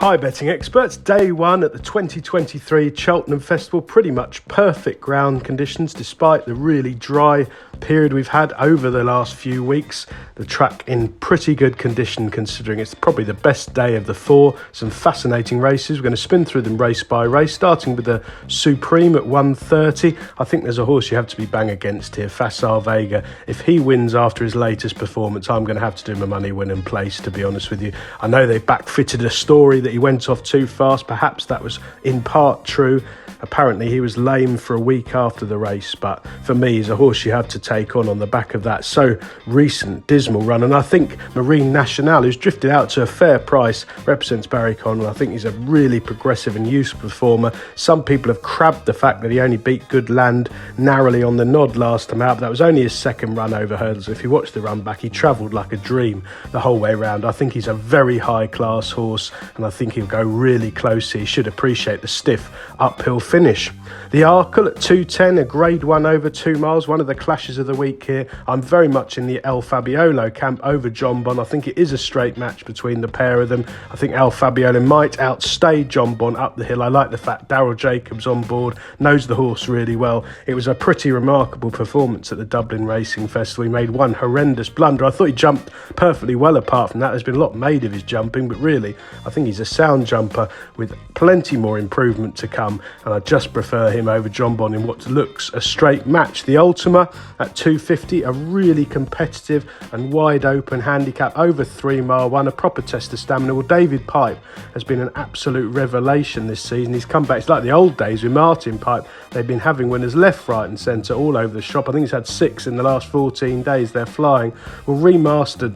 Hi betting experts, day one at the 2023 Cheltenham Festival. Pretty much perfect ground conditions despite the really dry period we've had over the last few weeks. The track in pretty good condition considering it's probably the best day of the four. Some fascinating races. We're going to spin through them race by race, starting with the Supreme at 1:30. I think there's a horse you have to be bang against here, Facile Vega. If he wins after his latest performance, I'm going to have to do my money win and place, to be honest with you. I know they backfitted a story that he went off too fast. Perhaps that was in part true. Apparently he was lame for a week after the race, but for me he's a horse you have to take on the back of that so recent dismal run. And I think Marine Nationale, who's drifted out to a fair price, represents Barry Connell. I think he's a really progressive and useful performer. Some people have crabbed the fact that he only beat Good Land narrowly on the nod last time out, but that was only his second run over hurdles. If you watch the run back, he travelled like a dream the whole way round. I think he's a very high class horse and I think he'll go really close. He should appreciate the stiff uphill finish. The ARKLE at 2:10, a grade 1 over 2 miles, one of the clashes of the week here. I'm very much in the El Fabiolo camp over John Bon. I think it is a straight match between the pair of them. I think El Fabiolo might outstay John Bon up the hill. I like the fact Daryl Jacobs on board, knows the horse really well. It was a pretty remarkable performance at the Dublin Racing Festival. He made one horrendous blunder. I thought he jumped perfectly well apart from that. There's been a lot made of his jumping, but really I think he's a sound jumper with plenty more improvement to come, and I just prefer him over John Bon in what looks a straight match. The ULTIMA at 2:50, a really competitive and wide open handicap over 3 mile one, a proper test of stamina. Well, David Pipe has been an absolute revelation this season. He's come back. It's like the old days with Martin Pipe. They've been having winners left, right and centre all over the shop. I think he's had 6 in the last 14 days. They're flying. Well, remastered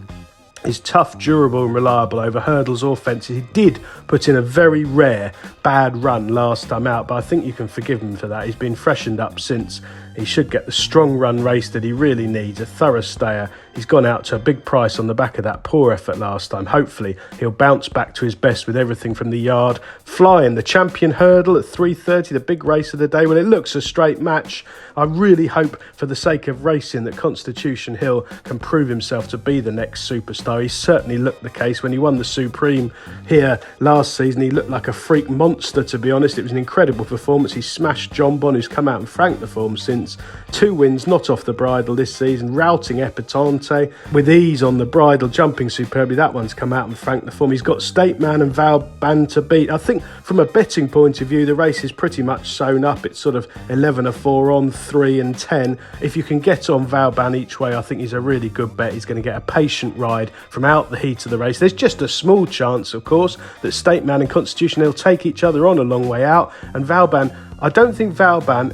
is tough, durable and reliable over hurdles or fences. He did put in a very rare bad run last time out, but I think you can forgive him for that. He's been freshened up since. He should get the strong run race that he really needs, a thorough stayer. He's gone out to a big price on the back of that poor effort last time. Hopefully he'll bounce back to his best with everything from the yard. Flying, the Champion Hurdle at 3:30, the big race of the day. Well, it looks a straight match. I really hope, for the sake of racing, that Constitution Hill can prove himself to be the next superstar. He certainly looked the case when he won the Supreme here last season. He looked like a freak monster, to be honest. It was an incredible performance. He smashed John Bon, who's come out and franked the form since. 2 wins, not off the bridle this season, routing Epatante with ease on the bridle, jumping superbly. That one's come out and franked the form. He's got State Man and Vauban to beat. I think from a betting point of view, the race is pretty much sewn up. It's sort of 11-4 on 3 and 10. If you can get on Vauban each way, I think he's a really good bet. He's going to get a patient ride from out the heat of the race. There's just a small chance, of course, that State Man and Constitution Hill take each other on a long way out. And Vauban, I don't think Vauban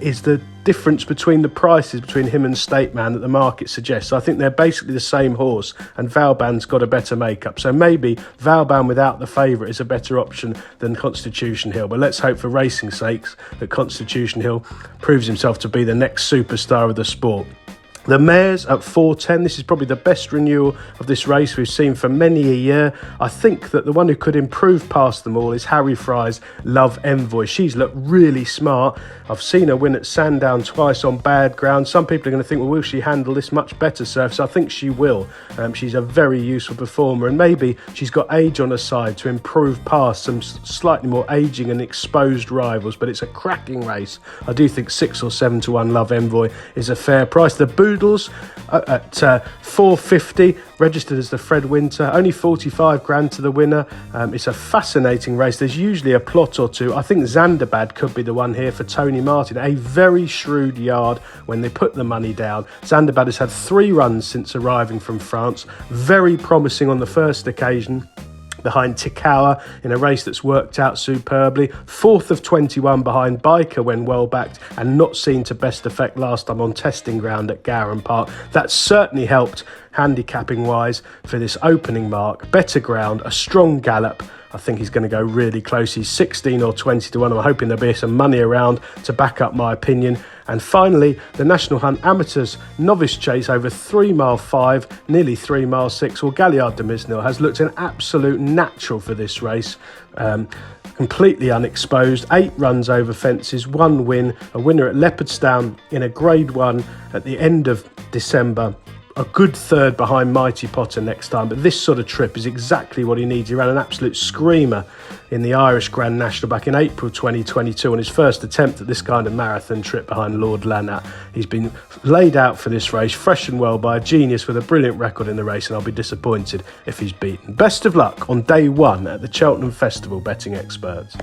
is the difference between the prices between him and State Man that the market suggests. I think they're basically the same horse and Vauban's got a better makeup. So maybe Vauban without the favourite is a better option than Constitution Hill. But let's hope for racing's sakes that Constitution Hill proves himself to be the next superstar of the sport. The mares at 4:10, this is probably the best renewal of this race we've seen for many a year. I think that the one who could improve past them all is Harry Fry's Love Envoy. She's looked really smart. I've seen her win at Sandown twice on bad ground. Some people are going to think, well, will she handle this much better surface? I think she will. She's a very useful performer, and maybe she's got age on her side to improve past some slightly more ageing and exposed rivals, but it's a cracking race. I do think 6 or 7 to 1 Love Envoy is a fair price. The BOODLES at 4:50, registered as the Fred Winter, only 45 grand to the winner. It's a fascinating race. There's usually a plot or two. I think Zandabad could be the one here for Tony Martin, a very shrewd yard when they put the money down. Zandabad has had 3 runs since arriving from France, very promising on the first occasion behind Tikawa in a race that's worked out superbly. 4th of 21 behind Biker when well backed and not seen to best effect last time on testing ground at Gowran Park. That certainly helped handicapping wise for this opening mark. Better ground, a strong gallop. I think he's going to go really close. He's 16 or 20 to 1. I'm hoping there'll be some money around to back up my opinion. And finally, the National Hunt Amateurs Novice Chase over 3 mile 5, nearly 3 mile 6. Well, Galliard de Misnil has looked an absolute natural for this race. Completely unexposed, 8 runs over fences, 1 win, a winner at Leopardstown in a grade 1 at the end of December. a good third behind Mighty Potter next time, but this sort of trip is exactly what he needs. He ran an absolute screamer in the Irish Grand National back in April 2022 on his first attempt at this kind of marathon trip behind Lord Lanat. He's been laid out for this race, fresh and well by a genius with a brilliant record in the race, and I'll be disappointed if he's beaten. Best of luck on day one at the Cheltenham Festival, betting experts.